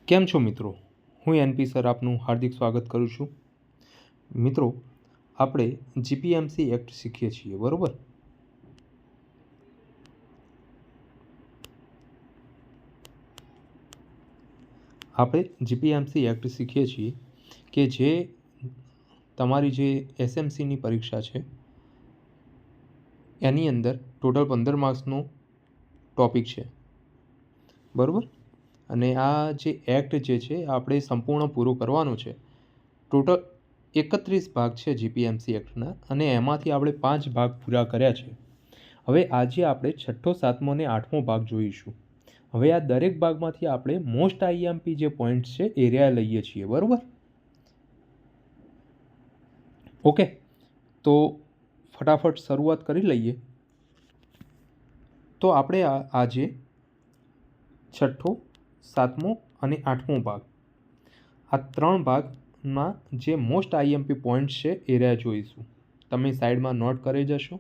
કેમ છો મિત્રો? હું એનપી સર આપનું હાર્દિક સ્વાગત કરું છું. મિત્રો, આપણે જીપીએમસી એક્ટ શીખીએ છીએ, બરાબર? આપણે જીપીએમસી એક્ટ શીખીએ છીએ કે જે તમારી જે એસએમસીની પરીક્ષા છે એની અંદર ટોટલ 15 માર્ક્સનો ટોપિક છે, બરાબર? અને આ જે એક્ટ જે છે આપણે સંપૂર્ણ પૂરો કરવાનો છે. ટોટલ 31 ભાગ છે જીપીએમસી એક્ટના અને એમાંથી આપણે 5 ભાગ પૂરા કર્યા છે. હવે આજે આપણે 6ઠ્ઠો, 7મો અને 8મો ભાગ જોઈશું. હવે આ દરેક ભાગમાંથી આપણે મોસ્ટ આઈએમપી જે પોઈન્ટ્સ છે એરિયા લઈએ છીએ, બરાબર? ઓકે, તો ફટાફટ શરૂઆત કરી લઈએ. તો આપણે આજે 6ઠ્ઠો, 7મો અને 8મો ભાગ, આ 3 ભાગમાં જે મોસ્ટ આઈએમપી પોઈન્ટ્સ છે એરિયા જોઈશું. તમે સાઈડમાં નોટ કરી જશો.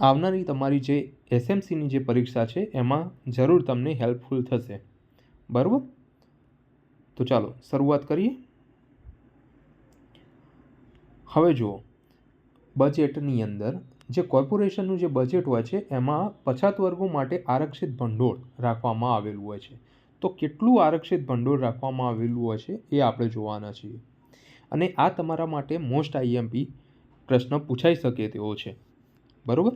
આવનારી તમારી જે એસએમસીની જે પરીક્ષા છે એમાં જરૂર તમને હેલ્પફુલ થશે, બરાબર? તો ચાલો શરૂઆત કરીએ. હવે જુઓ, બજેટની અંદર જે કોર્પોરેશનનું જે બજેટ હોય છે એમાં પછાત વર્ગો માટે આરક્ષિત ભંડોળ રાખવામાં આવેલું હોય છે. તો કેટલું આરક્ષિત ભંડોળ રાખવામાં આવેલું હોય છે એ આપણે જોવાના છીએ. અને આ તમારા માટે મોસ્ટ આઈએમપી પ્રશ્ન પૂછાઈ શકે તેવો છે, બરાબર?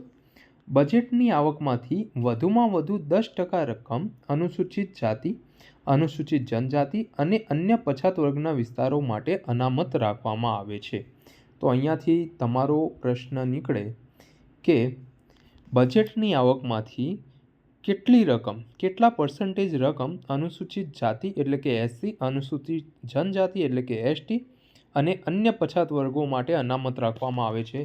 બજેટની આવકમાંથી વધુમાં વધુ 10% રકમ અનુસૂચિત જાતિ, અનુસૂચિત જનજાતિ અને અન્ય પછાત વર્ગના વિસ્તારો માટે અનામત રાખવામાં આવે છે. તો અહીંયાથી તમારો પ્રશ્ન નીકળે કે બજેટની આવકમાંથી કેટલી રકમ, કેટલા પર્સન્ટેજ રકમ અનુસૂચિત જાતિ એટલે કે એસસી, અનુસૂચિત જનજાતિ એટલે કે એસટી અને અન્ય પછાત વર્ગો માટે અનામત રાખવામાં આવે છે?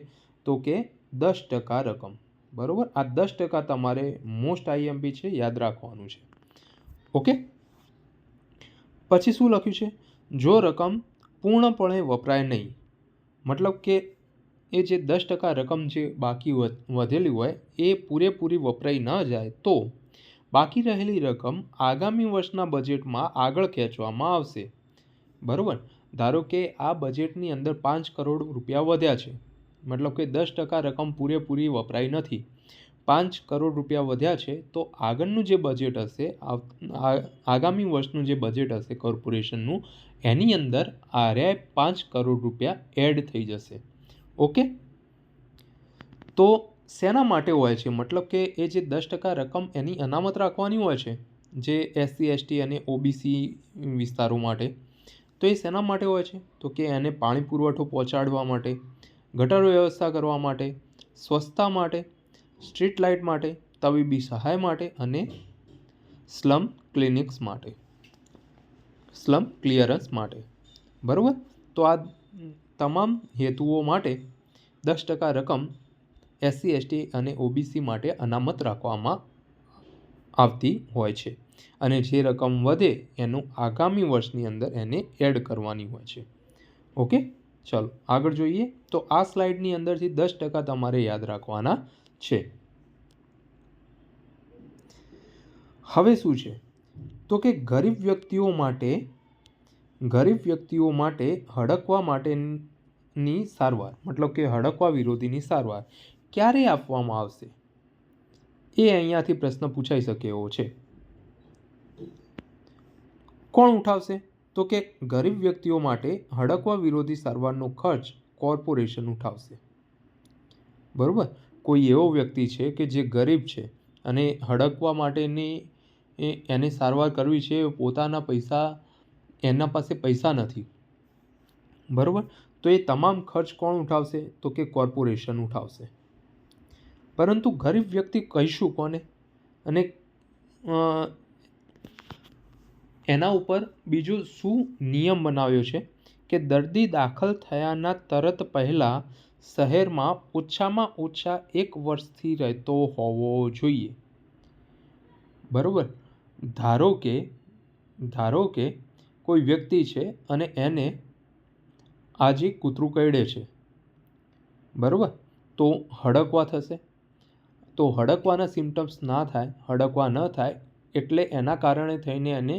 તો કે 10% રકમ, બરાબર? આ 10% તમારે મોસ્ટ આઈએમપી છે, યાદ રાખવાનું છે. ઓકે, પછી શું લખ્યું છે? જો રકમ પૂર્ણપણે વપરાય નહીં, મતલબ કે એ જે 10% રકમ જે બાકી વધેલી હોય એ પૂરેપૂરી વપરાઈ ન જાય તો બાકી રહેલી રકમ આગામી વર્ષના બજેટમાં આગળ ખેંચવામાં આવશે, બરાબર? ધારો કે આ બજેટની અંદર 5 કરોડ રૂપિયા વધ્યા છે, મતલબ કે 10% રકમ પૂરેપૂરી વપરાઈ નથી, 5 કરોડ રૂપિયા વધ્યા છે, તો આગળનું જે બજેટ હશે, આગામી વર્ષનું જે બજેટ હશે કોર્પોરેશનનું, એની અંદર આ 5 કરોડ રૂપિયા એડ થઈ જશે. ઓકે, તો શેના માટે હોય છે? મતલબ કે એ જે 10% રકમ એની અનામત રાખવાની હોય છે જે એસસી, એસટી અને ઓબીસી વિસ્તારો માટે. તો એ શેના માટે હોય છે? તો કે એને પાણી પુરવઠો પહોંચાડવા માટે, ગટર વ્યવસ્થા કરવા માટે, સ્વચ્છતા માટે, સ્ટ્રીટ લાઇટ માટે, તબીબી સહાય માટે અને સ્લમ ક્લિનિક્સ માટે, સ્લમ ક્લિયરન્સ માટે, બરાબર? તો આ તમામ હેતુઓ માટે 10% રકમ એસસી, એસટી અને ઓબીસી માટે અનામત રાખવામાં આવતી હોય છે. અને જે રકમ વધે એનું આગામી વર્ષની અંદર એને એડ કરવાની હોય છે. ઓકે, ચાલો આગળ જોઈએ. તો આ સ્લાઇડની અંદરથી 10% તમારે યાદ રાખવાના છે. હવે શું છે? તો કે ગરીબ વ્યક્તિઓ માટે હડકવા માટેની સારવાર, મતલબ કે હડકવા વિરોધીની સારવાર ક્યારે આપવામાં આવશે? એ અહીંયાથી પ્રશ્ન પૂછાઈ શકે એવો છે. કોણ ઉઠાવશે? તો કે ગરીબ વ્યક્તિઓ માટે હડકવા વિરોધી સારવારનો ખર્ચ કોર્પોરેશન ઉઠાવશે, બરાબર? કોઈ એવો વ્યક્તિ છે કે જે ગરીબ છે અને હડકવા માટેની એને સારવાર કરવી છે, પોતાના પૈસા, એના પાસે પૈસા નથી, બરાબર? તો એ તમામ ખર્ચ કોણ ઉઠાવશે? તો કે કોર્પોરેશન ઉઠાવશે. પરંતુ ગરીબ વ્યક્તિ કહીશું કોને? અને એના ઉપર બીજું શું નિયમ બનાવ્યો છે કે દર્દી દાખલ થયાના તરત પહેલાં શહેરમાં ઓછામાં ઓછા 1 વર્ષથી રહેતો હોવો જોઈએ, બરાબર? ધારો કે કોઈ વ્યક્તિ છે અને એને આજે કૂતરું કરડે છે, બરાબર? તો હડકવા થશે. તો હડકવાના સિમ્ટમ્સ ના થાય, હડકવા ન થાય એટલે એના કારણે થઈને એને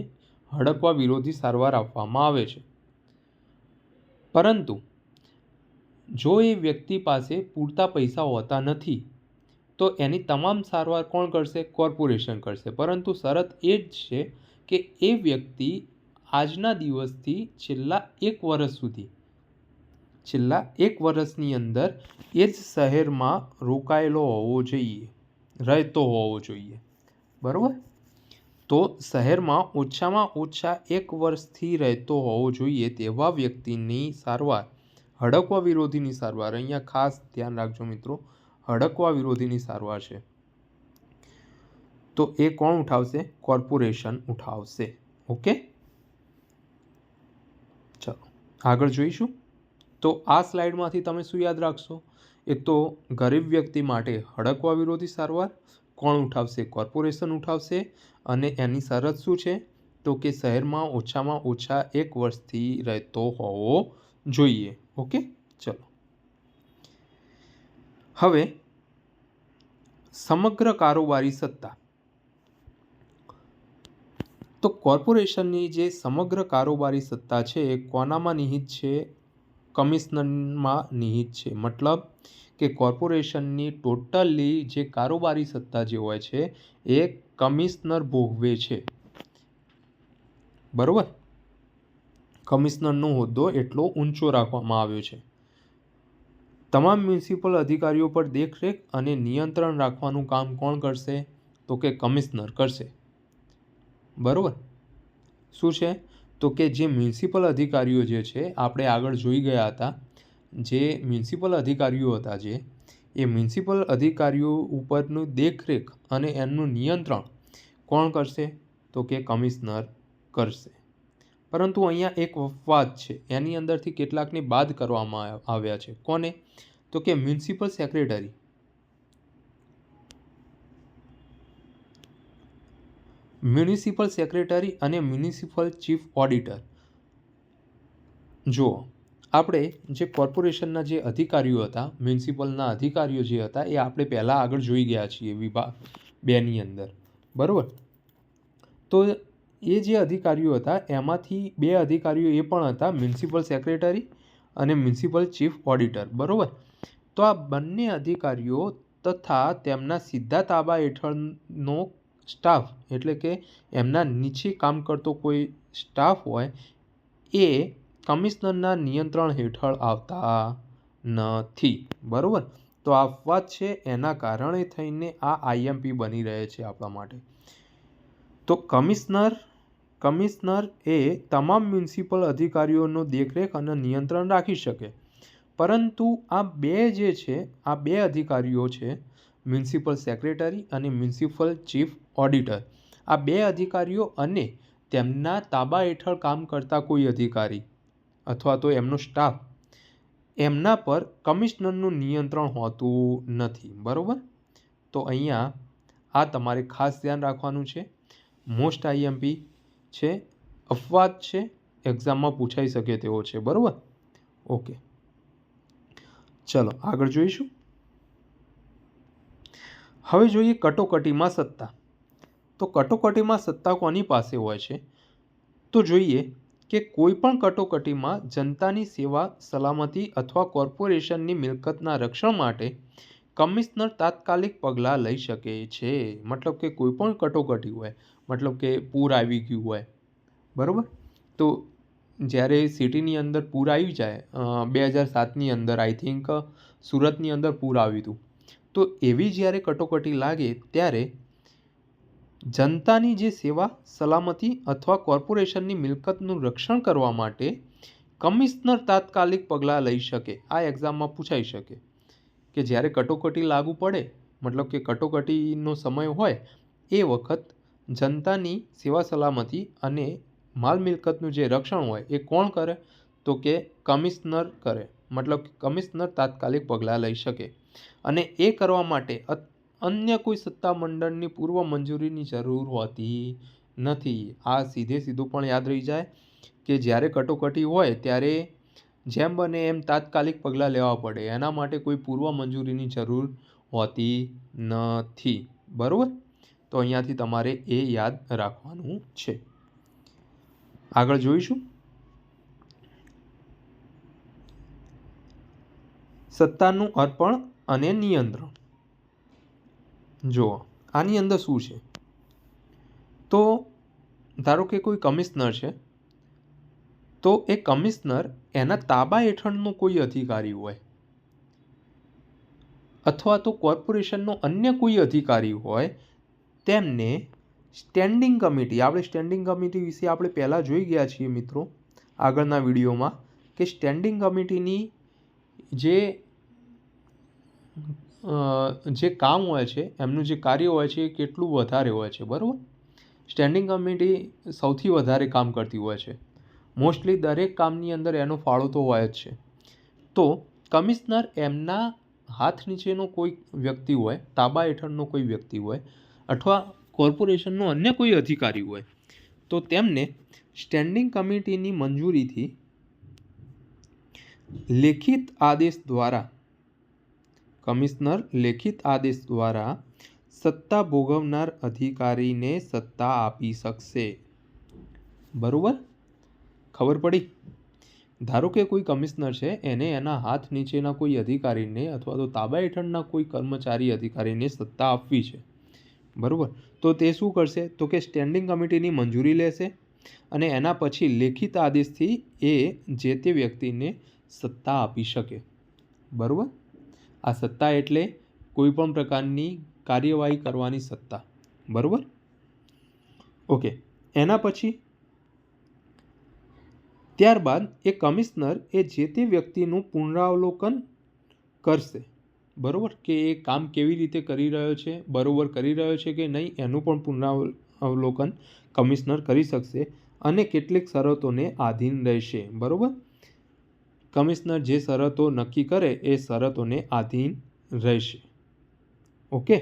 હડકવા વિરોધી સારવાર આપવામાં આવે છે. પરંતુ જો એ વ્યક્તિ પાસે પૂરતા પૈસા હોતા નથી તો એની તમામ સારવાર કોણ કરશે? કોર્પોરેશન કરશે. પરંતુ શરત એ જ છે કે એ વ્યક્તિ આજના દિવસથી છેલ્લા 1 વર્ષની અંદર એ જ શહેરમાં રોકાયેલો હોવો જોઈએ, રહેતો હોવો જોઈએ. બરાબર? તો શહેરમાં ઓછામાં ઓછા 1 વર્ષથી રહેતો હોવો જોઈએ તેવા વ્યક્તિની સારવાર, હડકવા વિરોધીની સારવાર, અહીંયા ખાસ ધ્યાન રાખજો મિત્રો, હડકવા વિરોધીની સારવાર છે તો એ કોણ ઉઠાવશે? કોર્પોરેશન ઉઠાવશે. ઓકે, ચલો આગળ જોઈશું. તો આ સ્લાઇડમાંથી તમે શું યાદ રાખશો? એક તો ગરીબ વ્યક્તિ માટે હડકવા વિરોધી સારવાર કોણ ઉઠાવશે? કોર્પોરેશન ઉઠાવશે. અને એની શરત શું છે? તો કે શહેરમાં ઓછામાં ઓછા 1 વર્ષથી રહેતો હોવો જોઈએ. ઓકે, ચલો હવે સમગ્ર કારોબારી સત્તા. તો કોર્પોરેશનની જે સમગ્ર કારોબારી સત્તા છે એ કોનામાં નિહિત છે? કમિશનરમાં નિહિત છે. મતલબ કે કોર્પોરેશનની ટોટલી જે કારોબારી સત્તા જે હોય છે એ કમિશનર ભોગવે છે. બરોબર? કમિશનરનો હોદ્દો એટલો ઊંચો રાખવામાં આવ્યો છે. તમામ મ્યુનિસિપલ અધિકારીઓ પર દેખરેખ અને નિયંત્રણ રાખવાનું કામ કોણ કરશે? તો કે કમિશનર કરશે. બરોબર? શું છે? તો કે જે મ્યુનિસિપલ અધિકારીઓ જે છે, આપણે આગળ જોઈ ગયા હતા, જે મ્યુનિસિપલ અધિકારીઓ હતા એ મ્યુનિસિપલ અધિકારીઓ ઉપરનું દેખરેખ અને એમનું નિયંત્રણ કોણ કરશે? તો કે કમિશનર કરશે. પરંતુ અહીંયા એક વાત છે, એની અંદરથી કેટલાકને બાદ કરવામાં આવ્યા છે. કોને? તો કે મ્યુનિસિપલ સેક્રેટરી. મ્યુનિસિપલ સેક્રેટરી અને મ્યુનિસિપલ ચીફ ઓડિટર. જુઓ, આપણે જે કોર્પોરેશનના જે અધિકારીઓ હતા, મ્યુનિસિપલના અધિકારીઓ જે હતા એ આપણે પહેલાં આગળ જોઈ ગયા છીએ વિભાગ 2ની અંદર. બરાબર? તો એ જે અધિકારીઓ હતા એમાંથી 2 અધિકારીઓ એ પણ હતા મ્યુનિસિપલ સેક્રેટરી અને મ્યુનિસિપલ ચીફ ઓડિટર. બરાબર? તો આ બંને અધિકારીઓ તથા તેમના સીધા તાબા હેઠળનો સ્ટાફ, એટલે કે એમના નીચે કામ કરતો કોઈ સ્ટાફ હોય એ કમિશનરના નિયંત્રણ હેઠળ આવતા નથી. બરાબર? તો આ વાત છે, એના કારણે થઈને આ આઈએમપી બની રહે છે આપણા માટે. તો કમિશનર એ તમામ મ્યુનિસિપલ અધિકારીઓનો દેખરેખ અને નિયંત્રણ રાખી શકે. પરંતુ આ 2 જે છે, આ 2 અધિકારીઓ છે, મ્યુનિસિપલ સેક્રેટરી અને મ્યુનિસિપલ ચીફ ઓડિટર, આ 2 અધિકારીઓ અને તેમના તાબા હેઠળ કામ કરતા કોઈ અધિકારી અથવા તો એમનો સ્ટાફ, એમના પર કમિશનરનું નિયંત્રણ હોતું નથી. બરાબર? તો અહીંયા આ તમારે ખાસ ધ્યાન રાખવાનું છે. મોસ્ટ આઈએમપી છે, અપવાદ છે, એક્ઝામમાં પૂછાઈ શકે તેવો છે. બરાબર? ઓકે, ચલો આગળ જોઈશું. હવે જોઈએ કટોકટીમાં સત્તા. તો કટોકટીમાં સત્તા કોની પાસે હોય છે? તો જોઈએ કે કોઈ પણ કટોકટીમાં જનતાની સેવા, સલામતી અથવા કોર્પોરેશનની મિલકતના રક્ષણ માટે કમિશનર તાત્કાલિક પગલાં લઈ શકે છે. મતલબ કે કોઈ પણ કટોકટી હોય, મતલબ કે પૂર આવી ગયું હોય. બરાબર? તો જ્યારે સિટીની અંદર પૂર આવી જાય, 2007ની અંદર આઈ થિંક સુરતની અંદર પૂર આવ્યું હતું, તો એવી જ્યારે કટોકટી લાગે ત્યારે જનતાની જે સેવા, સલામતી અથવા કોર્પોરેશનની મિલકતનું રક્ષણ કરવા માટે કમિશનર તાત્કાલિક પગલાં લઈ શકે. આ એક્ઝામમાં પૂછાઈ શકે કે જ્યારે કટોકટી લાગુ પડે, મતલબ કે કટોકટીનો સમય હોય એ વખત જનતાની સેવા, સલામતી અને માલ મિલકતનું જે રક્ષણ હોય એ કોણ કરે? તો કે કમિશનર કરે. મતલબ કે કમિશનર તાત્કાલિક પગલાં લઈ શકે અને એ કરવા માટે અન્ય કોઈ સત્તામંડળની પૂર્વ મંજૂરીની જરૂર હોતી નથી. આ સીધું પણ યાદ રહી જાય કે જ્યારે કટોકટી હોય ત્યારે જેમ બને એમ તાત્કાલિક પગલાં લેવા પડે, એના માટે કોઈ પૂર્વ મંજૂરીની જરૂર હોતી નથી. બરાબર? તો તો અહીંયાથી તમારે એ યાદ રાખવાનું છે. આગળ જોઈશું. સત્તાનું અર્પણ અને નિયંત્રણ. જુઓ આની અંદર શું છે, તો ધારો કે કોઈ કમિશનર છે, તો એ કમિશનર એના તાબા હેઠળનો કોઈ અધિકારી હોય અથવા તો કોર્પોરેશનનો અન્ય કોઈ અધિકારી હોય, તેમને સ્ટેન્ડિંગ કમિટી, આપણે સ્ટેન્ડિંગ કમિટી વિશે આપણે પહેલાં જોઈ ગયા છીએ મિત્રો આગળના વિડીયોમાં, કે સ્ટેન્ડિંગ કમિટીની જે કામ હોય છે, એમનું જે કાર્ય હોય છે એ કેટલું વધારે હોય છે. બરાબર, સ્ટેન્ડિંગ કમિટી સૌથી વધારે કામ કરતી હોય છે. મોસ્ટલી દરેક કામની અંદર એનો ફાળો તો હોય જ છે. તો કમિશનર એમના હાથ નીચેનો કોઈ વ્યક્તિ હોય, તાબા હેઠળનો કોઈ વ્યક્તિ હોય અથવા કોર્પોરેશનનો અન્ય કોઈ અધિકારી હોય, તો તેમને સ્ટેન્ડિંગ કમિટીની મંજૂરીથી લેખિત આદેશ દ્વારા, કમિશનર લેખિત આદેશ દ્વારા સત્તા ભોગવનાર અધિકારીને સત્તા આપી શકશે. બરોબર, ખબર પડી? ધારો કે કોઈ કમિશનર છે, એને એના હાથ નીચેના કોઈ અધિકારીને અથવા તો તાબા હેઠળના કોઈ કર્મચારી અધિકારીને સત્તા આપવી છે. બરાબર, તો તે શું કરશે, તો કે સ્ટેન્ડિંગ કમિટીની મંજૂરી લેશે અને એના પછી લેખિત આદેશથી એ જે તે વ્યક્તિને સત્તા આપી શકે. બરાબર, આ સત્તા એટલે કોઈ પણ પ્રકારની કાર્યવાહી કરવાની સત્તા. બરાબર, ઓકે. એના પછી ત્યારબાદ એ કમિશનર એ જે તે વ્યક્તિનું પુનરાવલોકન કરશે. બરાબર, કે એ કામ કેવી રીતે કરી રહ્યો છે, બરાબર કરી રહ્યો છે કે નહીં, એનું પણ પુનરાવલોકન કમિશનર કરી શકશે અને કેટલીક શરતોને આધીન રહેશે. બરાબર, કમિશનર જે શરતો નક્કી કરે એ શરતોને આધીન રહેશે. ઓકે,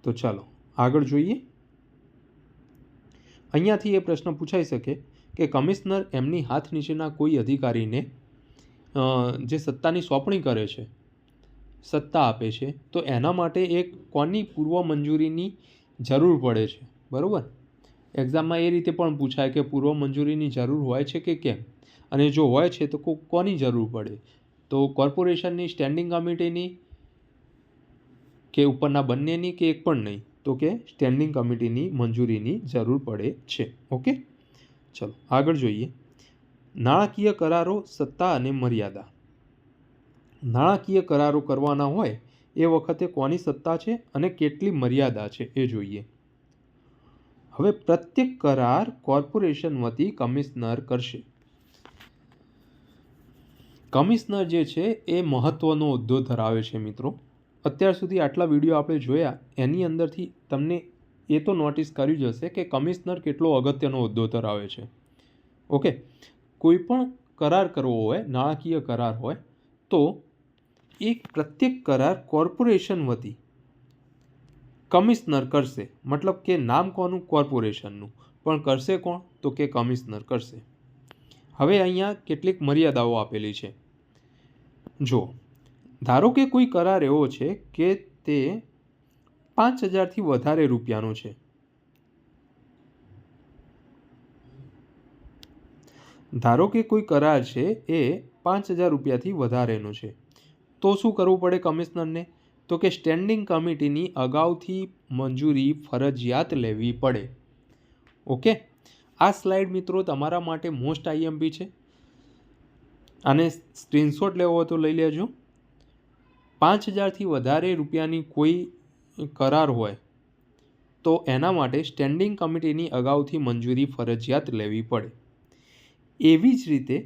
તો ચાલો આગળ જોઈએ. અહીંયાથી એ પ્રશ્ન પૂછાઈ શકે કે કમિશનર એમની હાથ નીચેના કોઈ અધિકારીને જે સત્તાની સોંપણી કરે છે, સત્તા આપે છે, તો એના માટે એક કોની પૂર્વ મંજૂરીની જરૂર પડે છે. બરાબર, એક્ઝામમાં એ રીતે પણ પૂછાય કે પૂર્વ મંજૂરીની જરૂર હોય છે કે કેમ, અને જો હોય છે તો કોની જરૂર પડે, તો કોર્પોરેશનની, સ્ટેન્ડિંગ કમિટીની, કે ઉપરના બંનેની, કે એક પણ નહીં, તો કે સ્ટેન્ડિંગ કમિટીની મંજૂરીની જરૂર પડે છે. ઓકે, ચલો આગળ જોઈએ. નાણાકીય કરારો, સત્તા અને મર્યાદા. નાણાકીય કરારો કરવાના હોય એ વખતે કોની સત્તા છે અને કેટલી મર્યાદા છે એ જોઈએ. હવે પ્રત્યેક કરાર કોર્પોરેશન વતી કમિશનર કરશે. કમિશનર જે છે એ મહત્વનો હોદ્દો ધરાવે છે મિત્રો. અત્યાર સુધી આટલા વિડીયો આપણે જોયા એની અંદરથી તમને એ તો નોટિસ કર્યું જ હશે કે કમિશનર કેટલો અગત્યનો હોદ્દો ધરાવે છે. ઓકે, કોઈ પણ કરાર કરવો હોય, નાણાકીય કરાર હોય, તો એક પ્રત્યેક કરાર કોર્પોરેશન વતી કમિશનર કરશે. મતલબ કે નામ કોનું, કોર્પોરેશનનું, પણ કરશે કોણ, તો કે કમિશનર કરશે. હવે અહીંયા કેટલીક મર્યાદાઓ આપેલી છે. જો ધારો કે કોઈ કરાર એવો છે કે તે 5,000થી વધારે રૂપિયાનો છે. ધારો કે કોઈ કરાર છે એ 5,000 રૂપિયાથી વધારેનો છે, તો શું કરવું પડે કમિશનરને, તો કે સ્ટેન્ડિંગ કમિટીની અગાઉથી મંજૂરી ફરજિયાત લેવી પડે. ઓકે, આ સ્લાઇડ મિત્રો તમારા માટે મોસ્ટ આઈએમપી છે. આને સ્ક્રીનશોટ લેવો હોય તો લઈ લેજો. 5,000થી વધારે રૂપિયાની કોઈ કરાર હોય તો એના માટે સ્ટેન્ડિંગ કમિટીની અગાઉથી મંજૂરી ફરજિયાત લેવી પડે. એવી જ રીતે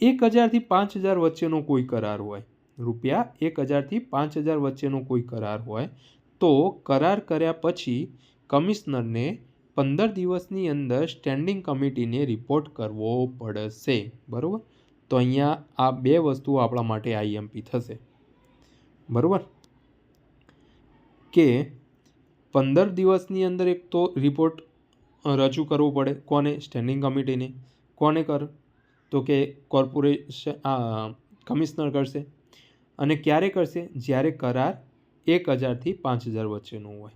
1,000થી 5,000 વચ્ચેનો કોઈ કરાર હોય, રૂપિયા 1,000થી 5,000 વચ્ચેનો કોઈ કરાર હોય, તો કરાર કર્યા પછી કમિશનરને 15 દિવસની અંદર સ્ટેન્ડિંગ કમિટીને રિપોર્ટ કરવો પડશે. બરાબર, તો અહીંયા આ બે વસ્તુઓ આપણા માટે આઈએમપી થશે. બરાબર, કે 15 દિવસની અંદર એક તો રિપોર્ટ રજૂ કરવો પડે. કોને, સ્ટેન્ડિંગ કમિટીને. કોને કર, તો કે કમિશનર કરશે. અને ક્યારે કરશે, જ્યારે કરાર 1,000થી 5,000 વચ્ચેનો હોય.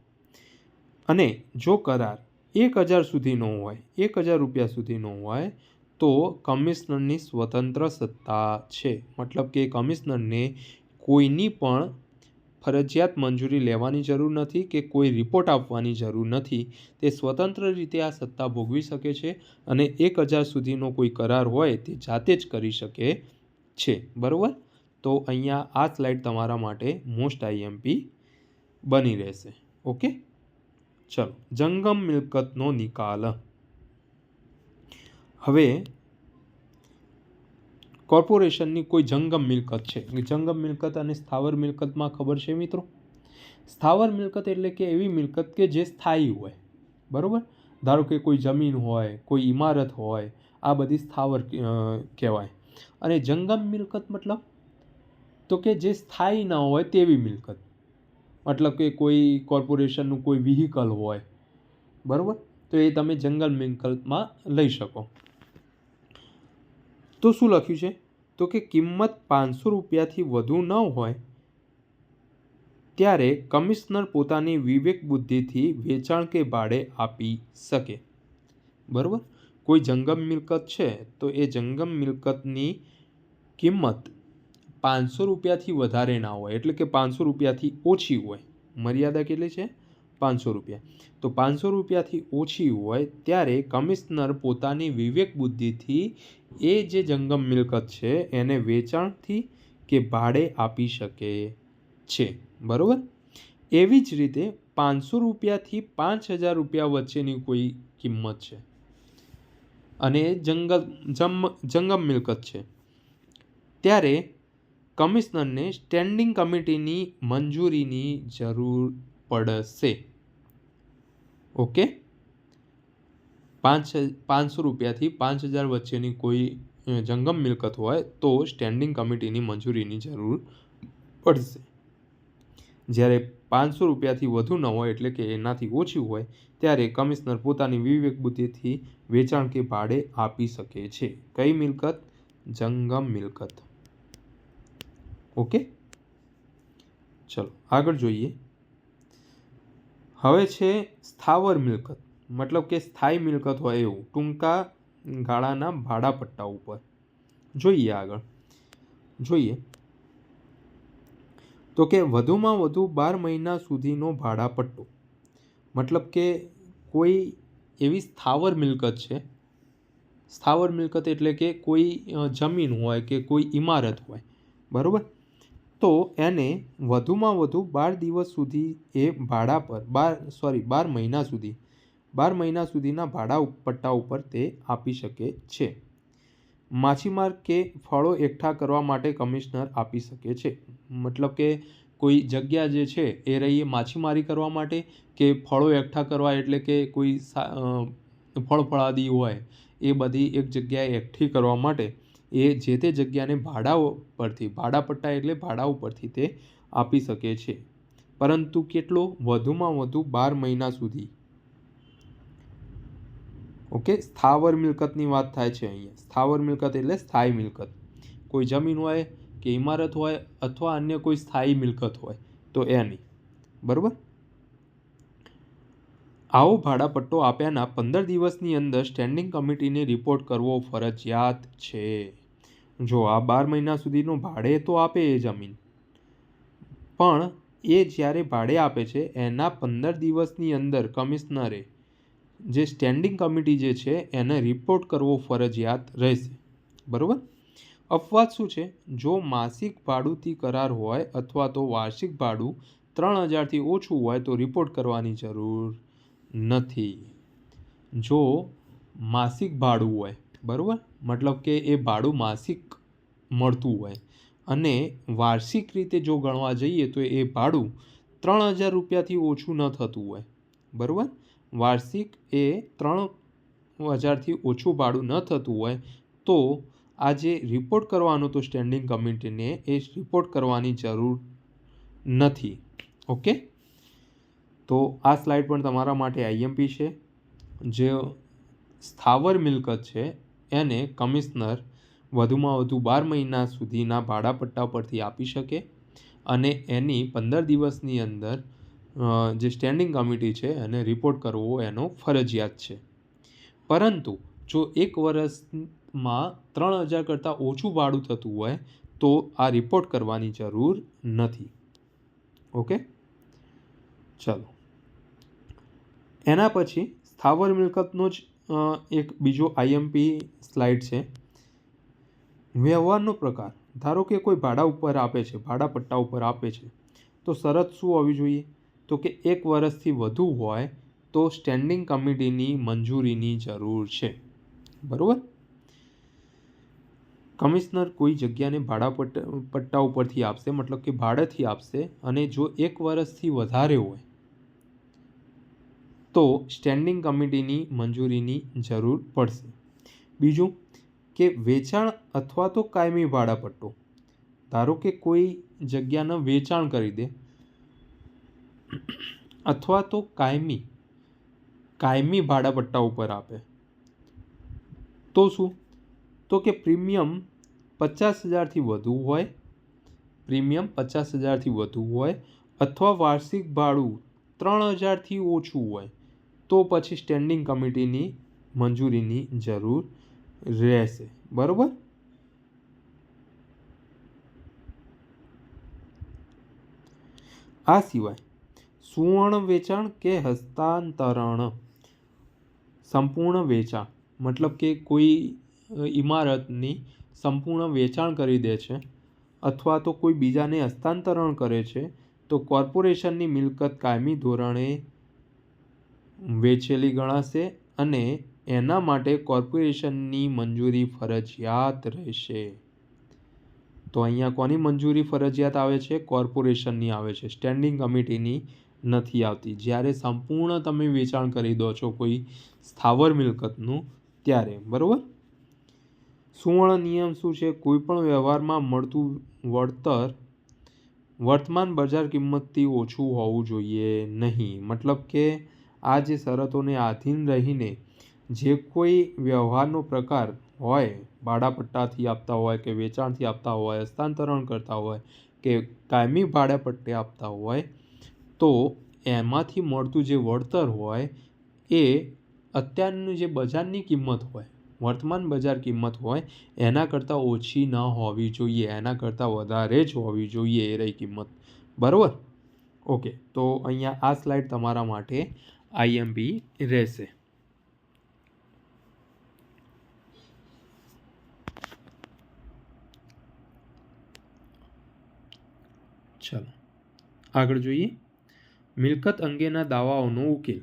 અને જો કરાર 1000 સુધીનો હોય, 1000 રૂપિયા સુધીનો હોય તો કમિશનરની સ્વતંત્ર સત્તા છે. મતલબ કે કમિશનરને કોઈની પણ ફરજિયાત મંજૂરી લેવાની જરૂર નથી કે કોઈ રિપોર્ટ આપવાની જરૂર નથી. તે સ્વતંત્ર રીતે આ સત્તા ભોગવી શકે છે અને 1000 સુધીનો કોઈ કરાર હોય તે જાતે જ કરી શકે છે. બરાબર? તો અહીંયા આ સ્લાઇડ તમારા માટે મોસ્ટ આઈએમપી બની રહેશે. ઓકે, ચલો, જંગમ મિલકતનો નિકાલ. હવે કોર્પોરેશનની કોઈ જંગમ મિલકત છે. જંગમ મિલકત અને સ્થાવર મિલકતમાં ખબર છે મિત્રો? સ્થાવર મિલકત એટલે કે એવી મિલકત કે જે સ્થાયી હોય. બરાબર? ધારો કે કોઈ જમીન હોય, કોઈ ઇમારત હોય, આ બધી સ્થાવર કહેવાય. અને જંગમ મિલકત મતલબ તો કે જે સ્થાયી ના હોય તેવી મિલકત. મતલબ કે કોઈ કોર્પોરેશનનું કોઈ વ્હીકલ હોય, બરાબર, તો એ તમે જંગમ મિલકતમાં લઈ શકો. તો શું લખ્યું છે? તો કે કિંમત 500 રૂપિયાથી વધુ ન હોય ત્યારે કમિશનર પોતાની વિવેક બુદ્ધિથી વેચાણ કે ભાડે આપી શકે. બરાબર? કોઈ જંગમ મિલકત છે તો એ જંગમ મિલકતની કિંમત 500 રૂપિયાથી વધારે ના હોય, એટલે કે 500 રૂપિયાથી ઓછી હોય. મર્યાદા કેટલી છે? 500 રૂપિયા. તો 500 રૂપિયાથી ઓછી હોય ત્યારે કમિશનર પોતાની વિવેક બુદ્ધિથી એ જે જંગમ મિલકત છે એને વેચાણથી કે ભાડે આપી શકે છે. બરાબર? એવી જ રીતે 500 રૂપિયાથી 5000 રૂપિયા વચ્ચેની કોઈ કિંમત છે અને જંગમ મિલકત છે ત્યારે કમિશનરને સ્ટેન્ડિંગ કમિટીની મંજૂરીની જરૂર પડશે. ઓકે, 500 રૂપિયાથી 5000 વચ્ચેની કોઈ જંગમ મિલકત હોય તો સ્ટેન્ડિંગ કમિટીની મંજૂરીની જરૂર પડશે. જ્યારે 500 રૂપિયાથી વધુ ન હોય, એટલે કે એનાથી ઓછી હોય, ત્યારે કમિશનર પોતાની વિવેક બુદ્ધિથી વેચાણ કે ભાડે આપી શકે છે. કઈ મિલકત? જંગમ મિલકત. ઓકે, ચલો આગળ જોઈએ. હવે છે સ્થાવર મિલકત, મતલબ કે સ્થાયી મિલકત હોય એવું, ટૂંકા ગાળાના ભાડા પટ્ટા ઉપર. જોઈએ આગળ જોઈએ તો કે વધુમાં વધુ 12 મહિના સુધીનો ભાડા પટ્ટો. મતલબ કે કોઈ એવી સ્થાવર મિલકત છે. સ્થાવર મિલકત એટલે કે કોઈ જમીન હોય કે કોઈ ઇમારત હોય, બરાબર, તો એને વધુમાં વધુ 12 દિવસ સુધી એ ભાડા પર 12 મહિના સુધી 12 મહિના સુધીના ભાડા પટ્ટા ઉપર તે આપી શકે છે. માછીમાર કે ફળો એકઠા કરવા માટે કમિશનર આપી શકે છે. મતલબ કે કોઈ જગ્યા જે છે એ રહી માછીમારી કરવા માટે કે ફળો એકઠા કરવા, એટલે કે કોઈ ફળફળાદી હોય એ બધી એક જગ્યાએ એકઠી કરવા માટે એ જે તે જગ્યાને ભાડા પટ્ટા એટલે ભાડા ઉપરથી તે આપી શકે છે. પરંતુ કેટલો? વધુમાં વધુ 12 મહિના સુધી. ઓકે, સ્થાવર મિલકતની વાત થાય છે અહીંયા. સ્થાવર મિલકત એટલે સ્થાયી મિલકત. કોઈ જમીન હોય કે ઇમારત હોય અથવા અન્ય કોઈ સ્થાયી મિલકત હોય તો એની. બરાબર? આવો ભાડાપટ્ટો આપ્યાના 15 દિવસની અંદર સ્ટેન્ડિંગ કમિટીને રિપોર્ટ કરવો ફરજિયાત છે. જો આ 12 મહિના સુધીનો ભાડે તો આપે એ જમીન, પણ એ જ્યારે ભાડે આપે છે એના 15 દિવસની અંદર કમિશનરે જે સ્ટેન્ડિંગ કમિટી જે છે એને રિપોર્ટ કરવો ફરજિયાત રહેશે. બરાબર? અપવાદ શું છે? જો માસિક ભાડુંથી કરાર હોય અથવા તો વાર્ષિક ભાડું 3000થી ઓછું હોય તો રિપોર્ટ કરવાની જરૂર નથી. જો માસિક ભાડું હોય, બરાબર, મતલબ કે એ ભાડું માસિક મળતું હોય અને વાર્ષિક રીતે જો ગણવા જઈએ તો એ ભાડું 3000 રૂપિયાથી ઓછું ન થતું હોય, બરાબર, વાર્ષિક એ 3000થી ઓછું ભાડું ન થતું હોય તો આ જે રિપોર્ટ કરવાનો તો સ્ટેન્ડિંગ કમિટીને એ રિપોર્ટ કરવાની જરૂર નથી. ઓકે, તો આ સ્લાઇડ પણ તમારા માટે આઈએમપી છે. જે સ્થાવર મિલકત છે એને કમિશનર વધુમાં વધુ 12 મહિના સુધીના ભાડા પટ્ટા પરથી આપી શકે અને એની 15 દિવસની અંદર જે સ્ટેન્ડિંગ કમિટી છે એને રિપોર્ટ કરવો એનો ફરજિયાત છે. પરંતુ જો 1 વર્ષમાં 3,000 કરતાં ઓછું ભાડું થતું હોય તો આ રિપોર્ટ કરવાની જરૂર નથી. ઓકે, ચાલો. એના પછી સ્થાવર મિલકતનો જ એક બીજો આઈએમપી સ્લાઇડ છે. વ્યવહારનો પ્રકાર. ધારો કે કોઈ ભાડા ઉપર આપે છે, ભાડા પટ્ટા ઉપર આપે છે, તો શરત શું હોવી જોઈએ? તો કે 1 વર્ષથી વધુ હોય તો સ્ટેન્ડિંગ કમિટીની મંજૂરીની જરૂર છે. બરાબર. કમિશનર કોઈ જગ્યાને ભાડા પટ્ટા ઉપરથી આપશે, મતલબ કે ભાડેથી આપશે, અને જો 1 વર્ષથી વધારે હોય તો સ્ટેન્ડિંગ કમિટીની મંજૂરીની જરૂર પડશે. બીજું કે વેચાણ અથવા તો કાયમી ભાડાપટ્ટો. ધારો કે કોઈ જગ્યાનું વેચાણ કરી દે અથવા તો કાયમી ભાડાપટ્ટા ઉપર આપે તો શું? તો કે પ્રીમિયમ 50,000થી વધુ હોય અથવા વાર્ષિક ભાડું 3,000થી ઓછું હોય તો પછી સ્ટેન્ડિંગ કમિટીની મંજૂરીની જરૂર રહેશે. બરાબર. આ સિવાય સુવર્ણ વેચાણ કે હસ્તાંતરણ. સંપૂર્ણ વેચાણ મતલબ કે કોઈ ઇમારતની સંપૂર્ણ વેચાણ કરી દે છે અથવા તો કોઈ બીજાને હસ્તાંતરણ કરે છે તો કોર્પોરેશનની મિલકત કાયમી ધોરણે વેચેલી ગણાશે અને એના માટે કોર્પોરેશનની મંજૂરી ફરજિયાત રહેશે. તો અહીંયા કોની મંજૂરી ફરજિયાત આવે છે? કોર્પોરેશનની આવે છે, સ્ટેન્ડિંગ કમિટીની નથી આવતી. જ્યારે સંપૂર્ણ તમે વેચાણ કરી દો છો કોઈ સ્થાવર મિલકતનું ત્યારે. બરાબર. સુવર્ણ નિયમ શું છે? કોઈ પણ વ્યવહારમાં મળતું વળતર વર્તમાન બજાર કિંમતથી ઓછું હોવું જોઈએ નહીં. મતલબ કે આ જે શરતોને આધીન રહીને જે કોઈ વ્યવહારનો પ્રકાર હોય, ભાડાપટ્ટાથી આપતા હોય કે વેચાણથી આપતા હોય, હસ્તાંતરણ કરતા હોય કે કાયમી ભાડાપટ્ટે આપતા હોય, તો એમાંથી મળતું જે વળતર હોય એ અત્યારની જે બજારની કિંમત હોય, વર્તમાન બજાર કિંમત હોય એના કરતાં ઓછી ન હોવી જોઈએ, એના કરતાં વધારે જ હોવી જોઈએ એ રહી કિંમત. બરાબર. ઓકે, તો અહીંયા આ સ્લાઇડ તમારા માટે આઈએમપી રહેશે. ચાલો આગળ જોઈએ. મિલકત અંગેના દાવાઓનો ઉકેલ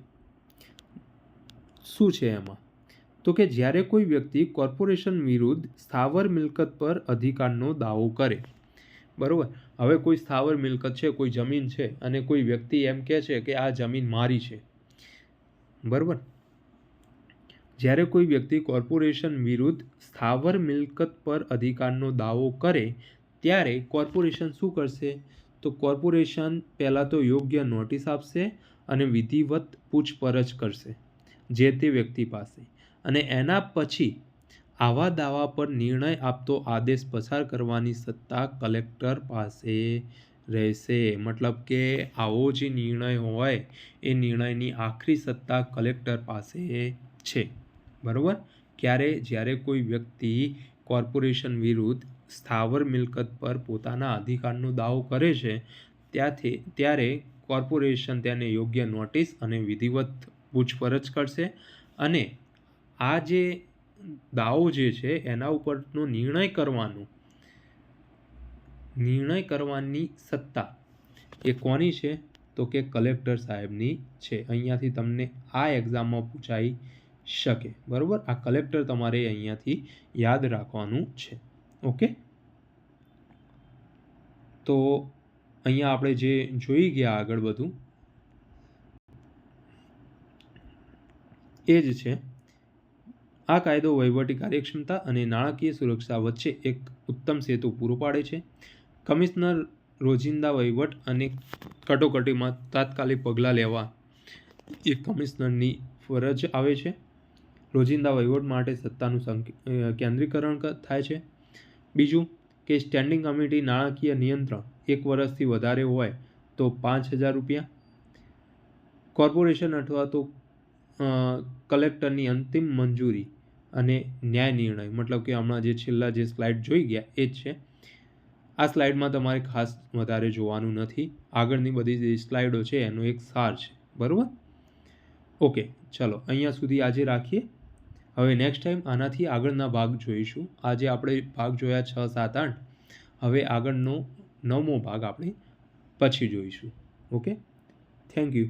શું છે એમાં? તો કે જ્યારે કોઈ વ્યક્તિ કોર્પોરેશન વિરુદ્ધ સ્થાવર મિલકત પર અધિકારનો દાવો કરે. બરાબર. હવે કોઈ સ્થાવર મિલકત છે, કોઈ જમીન છે, અને કોઈ વ્યક્તિ એમ કહે છે કે આ જમીન મારી છે. બરાબર. જ્યારે કોઈ વ્યક્તિ કોર્પોરેશન વિરુદ્ધ સ્થાવર મિલકત પર અધિકારનો દાવો કરે ત્યારે કોર્પોરેશન શું કરશે? તો કોર્પોરેશન પહેલાં તો યોગ્ય નોટિસ આપશે અને વિધિવત પૂછપરછ કરશે જે તે વ્યક્તિ પાસે, અને એના પછી આવા દાવા પર નિર્ણય આપતો આદેશ પસાર કરવાની સત્તા કલેક્ટર પાસે રહેશે. મતલબ કે આવો જે નિર્ણય હોય એ નિર્ણયની આખરી સત્તા કલેક્ટર પાસે છે. બરાબર. જ્યારે કોઈ વ્યક્તિ કોર્પોરેશન વિરુદ્ધ સ્થાવર મિલકત પર પોતાના અધિકારનો દાવો કરે છે ત્યારે કોર્પોરેશન તેને યોગ્ય નોટિસ અને વિધિવત પૂછપરછ કરશે, અને આ જે દાવો જે છે એના ઉપરનો નિર્ણય કરવાની સત્તા એ કોની છે? તો કે કલેક્ટર સાહેબની છે. અહીંયાથી તમને આ એક્ઝામમાં પૂછાઈ શકે. બરાબર. આ કલેક્ટર તમારે અહીંયાથી યાદ રાખવાનું છે. ઓકે, તો અહીંયા આપણે જે જોઈ ગયા આગળ બધું એ જ છે. આ કાયદો વહીવટી કાર્યક્ષમતા અને નાણાકીય સુરક્ષા વચ્ચે એક ઉત્તમ સેતુ પૂરો પાડે છે. કમિશનર રોજિંદા વહીવટ અને કટોકટીમાં તાત્કાલિક પગલાં લેવા એ કમિશનરની ફરજ આવે છે. રોજિંદા વહીવટ માટે સત્તાનું કેન્દ્રીકરણ થાય છે. બીજું કે સ્ટેન્ડિંગ કમિટી નાણાકીય નિયંત્રણ 1 વર્ષથી વધારે હોય તો 5,000 રૂપિયા, કોર્પોરેશન અથવા તો કલેક્ટરની અંતિમ મંજૂરી અને ન્યાય નિર્ણય, મતલબ કે હમણાં જે છેલ્લા જે સ્લાઇડ જોઈ ગયા એ જ છે. આ સ્લાઇડમાં તમારે ખાસ વધારે જોવાનું નથી, આગળની બધી જે સ્લાઇડો છે એનો એક સાર છે, બરાબર. ઓકે, ચલો અહીંયા સુધી આજે રાખીએ. હવે નેક્સ્ટ ટાઈમ આનાથી આગળના ભાગ જોઈશું. આજે આપણે ભાગ જોયા 6, 7, 8. હવે આગળનો 9મો ભાગ આપણે પછી જોઈશું. Okay, thank you.